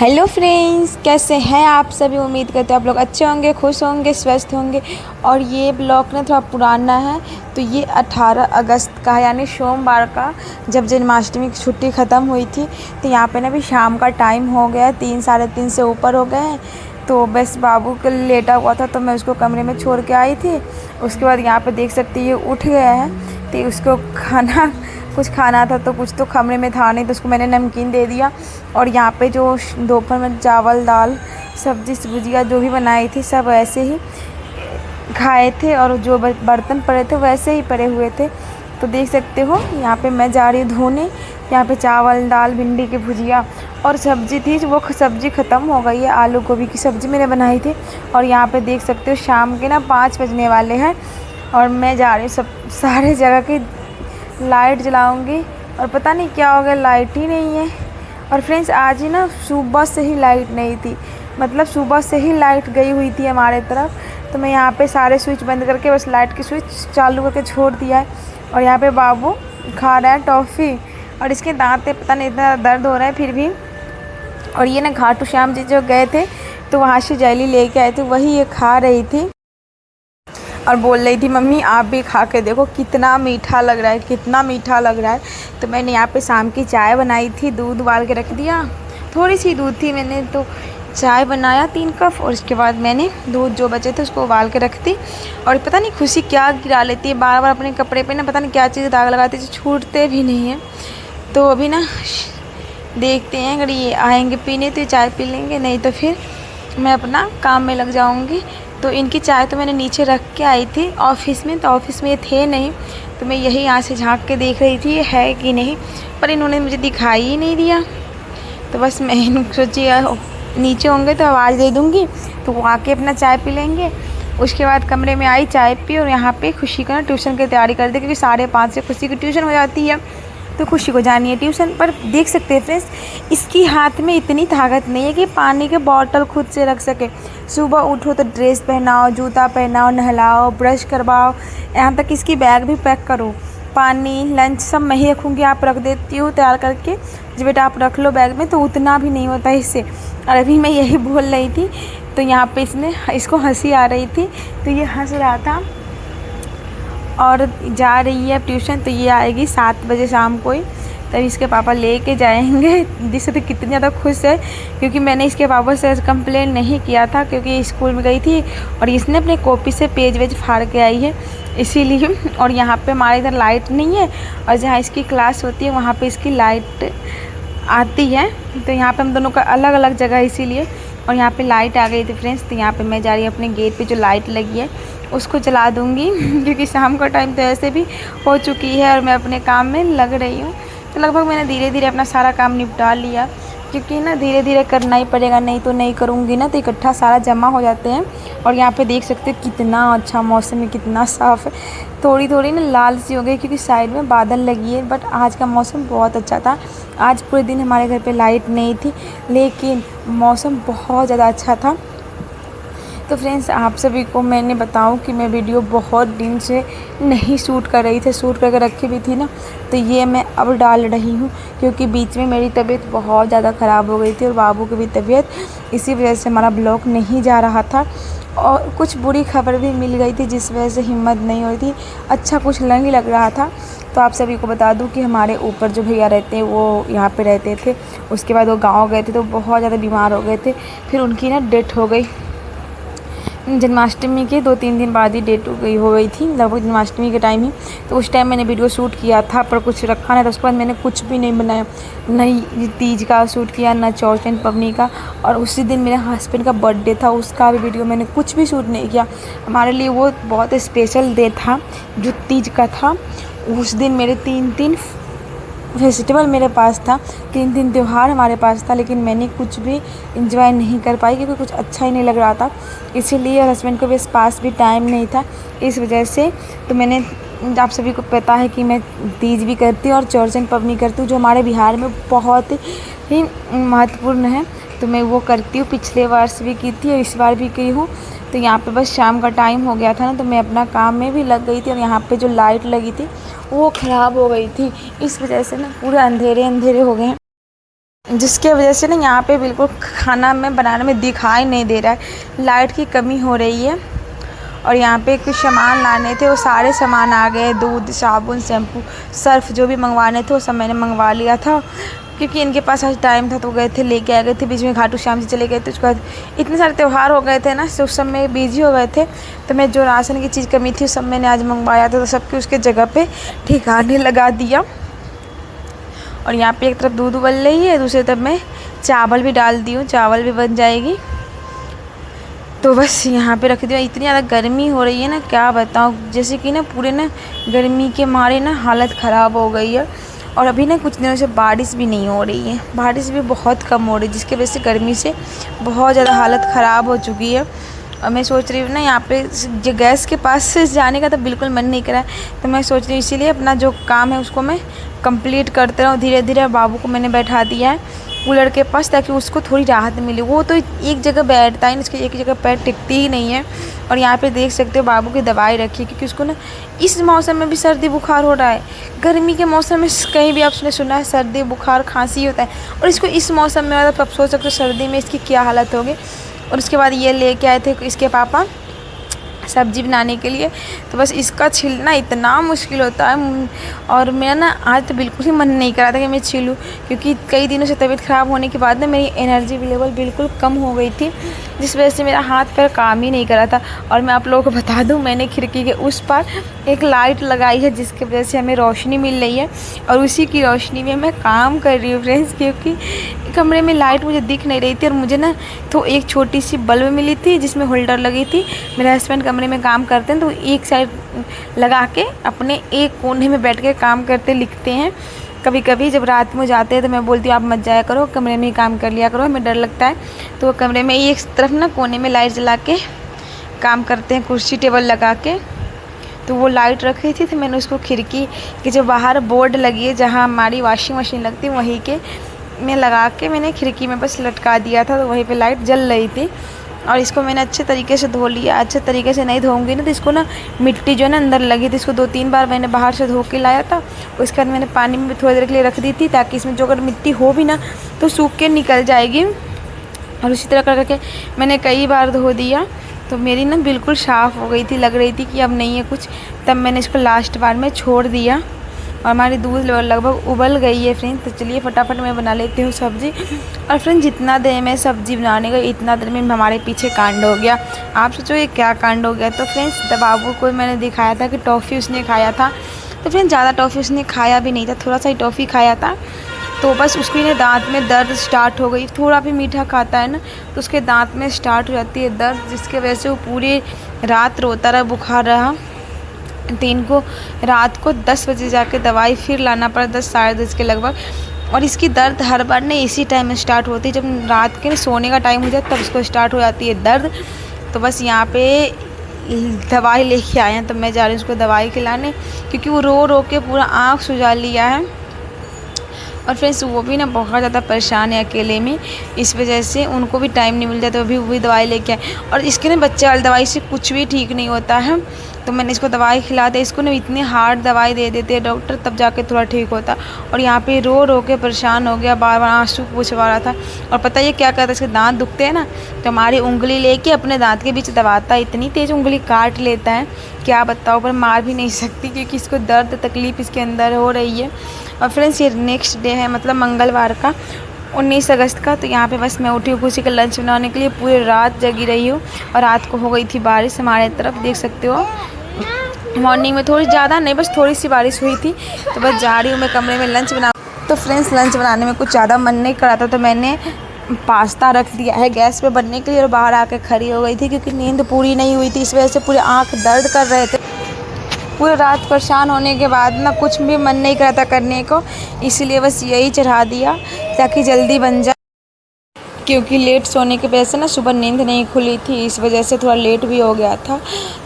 Hello friends, कैसे हैं आप सभी। उम्मीद करते हैं आप लोग अच्छे होंगे, खुश होंगे, स्वस्थ होंगे। और ये ब्लॉग ना थोड़ा पुराना है, तो ये 18 अगस्त का है, यानी सोमवार का, जब जन्माष्टमी की छुट्टी ख़त्म हुई थी। तो यहाँ पे ना अभी शाम का टाइम हो गया है, 3 साढ़े 3 से ऊपर हो गए हैं। तो बस बाबू के लेटा हुआ था, तो मैं उसको कमरे में छोड़ के आई थी। उसके बाद यहाँ पे देख सकती है उठ गया है, तो उसको कुछ खाना था, तो कुछ तो कमरे में था नहीं, तो उसको मैंने नमकीन दे दिया। और यहाँ पे जो दोपहर में चावल दाल सब्जी भुजिया जो भी बनाई थी, सब ऐसे ही खाए थे। और जो बर्तन पड़े थे वैसे ही पड़े हुए थे। तो देख सकते हो यहाँ पे मैं जा रही हूँ धोने। यहाँ पे चावल दाल भिंडी की भुजिया और सब्ज़ी थी, वो सब्ज़ी ख़त्म हो गई है। आलू गोभी की सब्ज़ी मैंने बनाई थी। और यहाँ पे देख सकते हो शाम के ना 5 बजने वाले हैं, और मैं जा रही हूँ सब सारे जगह की लाइट जलाऊंगी। और पता नहीं क्या हो गया, लाइट ही नहीं है। और फ्रेंड्स आज ही ना सुबह से ही लाइट नहीं थी, मतलब सुबह से ही लाइट गई हुई थी हमारे तरफ। तो मैं यहाँ पे सारे स्विच बंद करके बस लाइट की स्विच चालू करके छोड़ दिया है। और यहाँ पे बाबू खा रहा है टॉफ़ी, और इसके दांत पे पता नहीं इतना दर्द हो रहा है फिर भी। और ये ना खाटू श्याम जी जो गए थे, तो वहाँ से जेली लेके आए थे, वही ये खा रही थी। और बोल रही थी मम्मी आप भी खा के देखो कितना मीठा लग रहा है, कितना मीठा लग रहा है। तो मैंने यहाँ पे शाम की चाय बनाई थी, दूध उबाल के रख दिया, थोड़ी सी दूध थी, मैंने तो चाय बनाया 3 कप। और उसके बाद मैंने दूध जो बचे थे उसको उबाल के रख दी। और पता नहीं खुशी क्या गिरा लेती है, बार बार अपने कपड़े पे ना पता नहीं क्या चीज़ दाग लगाती है, जो छूटते भी नहीं हैं। तो अभी ना देखते हैं, अगर ये आएंगे पीने तो ये चाय पी लेंगे, नहीं तो फिर मैं अपना काम में लग जाऊंगी। तो इनकी चाय तो मैंने नीचे रख के आई थी ऑफ़िस में, तो ऑफ़िस में ये थे नहीं, तो मैं यही यहाँ से झांक के देख रही थी ये है कि नहीं, पर इन्होंने मुझे दिखाई ही नहीं दिया। तो बस मैं सोची नीचे होंगे तो आवाज़ दे दूँगी, तो वो आके अपना चाय पी लेंगे। उसके बाद कमरे में आई, चाय पी, और यहाँ पे खुशी का ना ट्यूशन की तैयारी कर दी, क्योंकि 5:30 से खुशी की ट्यूशन हो जाती है। तो खुशी को जानी है ट्यूशन। पर देख सकते हैं फ्रेंड्स, इसकी हाथ में इतनी ताकत नहीं है कि पानी के बॉटल खुद से रख सके। सुबह उठो तो ड्रेस पहनाओ, जूता पहनाओ, नहलाओ, ब्रश करवाओ, यहाँ तक इसकी बैग भी पैक करो। पानी लंच सब मैं ही रखूँगी, आप रख देती हूँ तैयार करके, जो बेटा आप रख लो बैग में, तो उतना भी नहीं होता इससे। और अभी मैं यही बोल रही थी, तो यहाँ पे इसको हंसी आ रही थी, तो ये हंस रहा था। और जा रही है ट्यूशन, तो ये आएगी 7 बजे शाम को ही, तभी इसके पापा लेके जाएंगे। जिससे तो कितनी ज़्यादा खुश है, क्योंकि मैंने इसके पापा से कंप्लेन नहीं किया था, क्योंकि स्कूल में गई थी और इसने अपने कॉपी से पेज वेज फाड़ के आई है, इसीलिए। और यहाँ पे हमारे इधर लाइट नहीं है, और जहाँ इसकी क्लास होती है वहाँ पे इसकी लाइट आती है। तो यहाँ पे हम दोनों का अलग अलग जगह, इसीलिए। और यहाँ पे लाइट आ गई थी फ्रेंड्स, तो यहाँ पे मैं जा रही हूँ अपने गेट पे जो लाइट लगी है उसको जला दूँगी, क्योंकि शाम का टाइम तो ऐसे भी हो चुकी है और मैं अपने काम में लग रही हूँ। तो लगभग मैंने धीरे धीरे अपना सारा काम निपटा लिया, क्योंकि ना धीरे धीरे करना ही पड़ेगा, नहीं तो नहीं करूँगी ना तो इकट्ठा सारा जमा हो जाते हैं। और यहाँ पे देख सकते हो कितना अच्छा मौसम है, कितना साफ़ है। थोड़ी थोड़ी ना लाल सी हो गई क्योंकि साइड में बादल लगी है, बट आज का मौसम बहुत अच्छा था। आज पूरे दिन हमारे घर पे लाइट नहीं थी, लेकिन मौसम बहुत ज़्यादा अच्छा था। तो फ्रेंड्स आप सभी को मैंने बताऊं कि मैं वीडियो बहुत दिन से नहीं शूट कर रही थी, शूट करके रखी भी थी ना, तो ये मैं अब डाल रही हूँ, क्योंकि बीच में मेरी तबीयत बहुत ज़्यादा ख़राब हो गई थी और बाबू की भी तबीयत, इसी वजह से हमारा ब्लॉग नहीं जा रहा था। और कुछ बुरी खबर भी मिल गई थी, जिस वजह से हिम्मत नहीं हो रही थी, अच्छा कुछ नहीं लग रहा था। तो आप सभी को बता दूं कि हमारे ऊपर जो भैया रहते हैं वो यहाँ पे रहते थे, उसके बाद वो गाँव गए थे, तो बहुत ज़्यादा बीमार हो गए थे, फिर उनकी ना डेथ हो गई। जन्माष्टमी के 2-3 दिन बाद ही डेट हो गई थी, लगभग जन्माष्टमी के टाइम ही। तो उस टाइम मैंने वीडियो शूट किया था, पर कुछ रखा नहीं था। उसके बाद मैंने कुछ भी नहीं बनाया, नहीं तीज का शूट किया, ना चौरचन पवनी का। और उसी दिन मेरे हस्बैंड का बर्थडे था, उसका भी वीडियो मैंने कुछ भी शूट नहीं किया। हमारे लिए वो बहुत स्पेशल डे था जो तीज का था। उस दिन मेरे 3 फेस्टिवल मेरे पास था, 3 त्यौहार हमारे पास था, लेकिन मैंने कुछ भी इंजॉय नहीं कर पाई, क्योंकि कुछ अच्छा ही नहीं लग रहा था, इसीलिए। और हस्बैंड को भी इस पास भी टाइम नहीं था, इस वजह से। तो मैंने, आप सभी को पता है कि मैं तीज भी करती हूँ और चौरचन पवनी करती हूँ, जो हमारे बिहार में बहुत ही महत्वपूर्ण है। तो मैं वो करती हूँ, पिछले वर्ष भी की थी और इस बार भी की हूँ। तो यहाँ पे बस शाम का टाइम हो गया था ना, तो मैं अपना काम में भी लग गई थी। और यहाँ पे जो लाइट लगी थी वो ख़राब हो गई थी, इस वजह से ना पूरे अंधेरे अंधेरे हो गए हैं। जिसके वजह से ना यहाँ पे बिल्कुल खाना में बनाने में दिखाई नहीं दे रहा है, लाइट की कमी हो रही है। और यहाँ पे कुछ सामान लाने थे, वो सारे सामान आ गए, दूध, साबुन, शैम्पू, सर्फ, जो भी मंगवाने थे वो सब मैंने मंगवा लिया था, क्योंकि इनके पास आज टाइम था तो गए थे, लेके आ गए थे। बीच में खाटू श्याम जी चले गए थे, उसके बाद इतने सारे त्यौहार हो गए थे ना, तो उस सब में बिजी हो गए थे। तो मैं जो राशन की चीज़ कमी थी सब मैंने आज मंगवाया था, तो सबकी उसके जगह पे ठिकाने लगा दिया। और यहाँ पे एक तरफ दूध उबल रही है, दूसरी तरफ मैं चावल भी डाल दी हूँ, चावल भी बन जाएगी। तो बस यहाँ पे रख दिया। इतनी ज़्यादा गर्मी हो रही है ना, क्या बताऊँ, जैसे कि ना पूरे ना गर्मी के मारे ना हालत ख़राब हो गई है। और अभी ना कुछ दिनों से बारिश भी नहीं हो रही है, बारिश भी बहुत कम हो रही है, जिसकी वजह से गर्मी से बहुत ज़्यादा हालत ख़राब हो चुकी है। और मैं सोच रही हूँ ना यहाँ पे गैस के पास से जाने का तो बिल्कुल मन नहीं करा है, तो मैं सोच रही हूँ इसीलिए अपना जो काम है उसको मैं कंप्लीट करते रहूँ धीरे धीरे। बाबू को मैंने बैठा दिया है कूलर के पास, ताकि उसको थोड़ी राहत मिले। वो तो एक जगह बैठता है, इसके एक जगह पैर टिकती ही नहीं है। और यहाँ पे देख सकते हो बाबू की दवाई रखी है, क्योंकि उसको ना इस मौसम में भी सर्दी बुखार हो रहा है। गर्मी के मौसम में कहीं भी आपने सुना है सर्दी बुखार खांसी होता है, और इसको इस मौसम में, मतलब आप सोच सकते हो सर्दी में इसकी क्या हालत होगी। और उसके बाद ये लेके आए थे इसके पापा सब्ज़ी बनाने के लिए, तो बस इसका छीलना इतना मुश्किल होता है। और मेरा ना आज तो बिल्कुल ही मन नहीं कर रहा था कि मैं छीलूँ, क्योंकि कई दिनों से तबीयत ख़राब होने के बाद ना मेरी एनर्जी लेवल बिल्कुल कम हो गई थी, जिस वजह से मेरा हाथ पैर काम ही नहीं कर रहा था। और मैं आप लोगों को बता दूं, मैंने खिड़की के उस पार एक लाइट लगाई है, जिसकी वजह से हमें रोशनी मिल रही है, और उसी की रोशनी में मैं काम कर रही हूँ फ्रेंड्स, क्योंकि कमरे में लाइट मुझे दिख नहीं रही थी। और मुझे ना तो एक छोटी सी बल्ब मिली थी जिसमें होल्डर लगी थी। मेरे हस्बैंड कमरे में काम करते हैं, तो एक साइड लगा के अपने एक कोने में बैठ के काम करते लिखते हैं। कभी कभी जब रात में जाते हैं तो मैं बोलती हूँ आप मत जाया करो, कमरे में ही काम कर लिया करो, हमें डर लगता है। तो वो कमरे में एक तरफ ना कोने में लाइट जला के काम करते हैं, कुर्सी टेबल लगा के। तो वो लाइट रखी थी, तो मैंने उसको खिड़की के जो बाहर बोर्ड लगी है जहाँ हमारी वॉशिंग मशीन लगती है वहीं के में लगा के मैंने खिड़की में बस लटका दिया था, तो वहीं पे लाइट जल रही थी। और इसको मैंने अच्छे तरीके से धो लिया। अच्छे तरीके से नहीं धोऊंगी ना तो इसको ना मिट्टी जो है ना अंदर लगी थी, इसको 2-3 बार मैंने बाहर से धो के लाया था। उसके बाद मैंने पानी में भी थोड़ी देर के लिए रख दी थी, ताकि इसमें जो अगर मिट्टी हो भी ना तो सूख के निकल जाएगी। और उसी तरह करके मैंने कई बार धो दिया, तो मेरी ना बिल्कुल साफ़ हो गई थी, लग रही थी कि अब नहीं है कुछ। तब मैंने इसको लास्ट बार में छोड़ दिया, और हमारी दूध लगभग उबल गई है फ्रेंड्स। तो चलिए फटाफट मैं बना लेती हूँ सब्ज़ी। और फ्रेंड्स जितना देर मैं सब्ज़ी बनाने गई इतना देर में हमारे पीछे कांड हो गया। आप सोचो ये क्या कांड हो गया। तो फ्रेंड्स बाबू को मैंने दिखाया था कि टॉफ़ी उसने खाया था, तो फ्रेंड्स ज़्यादा टॉफ़ी उसने खाया भी नहीं था, थोड़ा सा ही टॉफ़ी खाया था। तो बस उसके ना दांत में दर्द स्टार्ट हो गई। थोड़ा भी मीठा खाता है ना तो उसके दांत में स्टार्ट हो जाती है दर्द, जिसके वजह से वो पूरी रात रोता रहा, बुखार रहा। तो इनको रात को 10 बजे जाके दवाई फिर लाना पड़ा, 10 साढ़े 10 के लगभग। और इसकी दर्द हर बार ना इसी टाइम में स्टार्ट होती है, जब रात के सोने का टाइम हो जाए तब इसको स्टार्ट हो जाती है दर्द। तो बस यहाँ पे दवाई लेके आए हैं, तो मैं जा रही हूँ उसको दवाई खिलाने, क्योंकि वो रो रो के पूरा आँख सुजा लिया है। और फ्रेंड्स वो भी ना बहुत ज़्यादा परेशान है अकेले में, इस वजह से उनको भी टाइम नहीं मिल जाता, तो अभी वो भी दवाई लेके आए। और इसके ना बच्चे वाली दवाई से कुछ भी ठीक नहीं होता है, तो मैंने इसको दवाई खिला दी। इसको ना इतनी हार्ड दवाई दे देते हैं डॉक्टर, तब जाके थोड़ा ठीक होता। और यहाँ पे रो रो के परेशान हो गया, बार बार आंसू पूछवा रहा था। और पता है क्या करता है, इसके दांत दुखते हैं ना तो हमारी उंगली लेके अपने दांत के बीच दबाता है, इतनी तेज़ उंगली काट लेता है क्या बताओ, पर मार भी नहीं सकती, क्योंकि इसको दर्द तकलीफ़ इसके अंदर हो रही है। और फ्रेंड्स ये नेक्स्ट डे है, मतलब मंगलवार का 19 अगस्त का। तो यहाँ पे बस मैं उठी हूँ किसी का लंच बनाने के लिए, पूरी रात जगी रही हूँ। और रात को हो गई थी बारिश हमारे तरफ, देख सकते हो। मॉर्निंग में थोड़ी ज़्यादा नहीं, बस थोड़ी सी बारिश हुई थी। तो बस जा रही हूँ मैं कमरे में लंच बना। तो फ्रेंड्स लंच बनाने में कुछ ज़्यादा मन नहीं कर रहा था, तो मैंने पास्ता रख दिया है गैस पे बनने के लिए, और बाहर आके खड़ी हो गई थी, क्योंकि नींद पूरी नहीं हुई थी, इस वजह से पूरे आँख दर्द कर रहे थे। पूरी रात परेशान होने के बाद ना कुछ भी मन नहीं कर रहा था करने को, इसीलिए बस यही चढ़ा दिया ताकि जल्दी बन जाए। क्योंकि लेट सोने की वजह से ना सुबह नींद नहीं खुली थी, इस वजह से थोड़ा लेट भी हो गया था।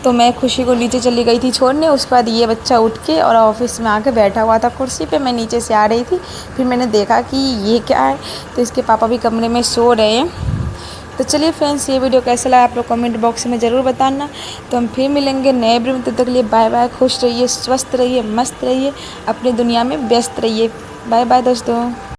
तो मैं खुशी को नीचे चली गई थी छोड़ने। उसके बाद ये बच्चा उठ के और ऑफिस में आके बैठा हुआ था कुर्सी पे, मैं नीचे से आ रही थी, फिर मैंने देखा कि ये क्या है, तो इसके पापा भी कमरे में सो रहे हैं। तो चलिए फ्रेंड्स ये वीडियो कैसा लगा आप लोग कमेंट बॉक्स में ज़रूर बताना। तो हम फिर मिलेंगे नए वीडियो में, तब तक के लिए बाय बाय। खुश रहिए, स्वस्थ रहिए, मस्त रहिए, अपनी दुनिया में व्यस्त रहिए। बाय बाय दोस्तों।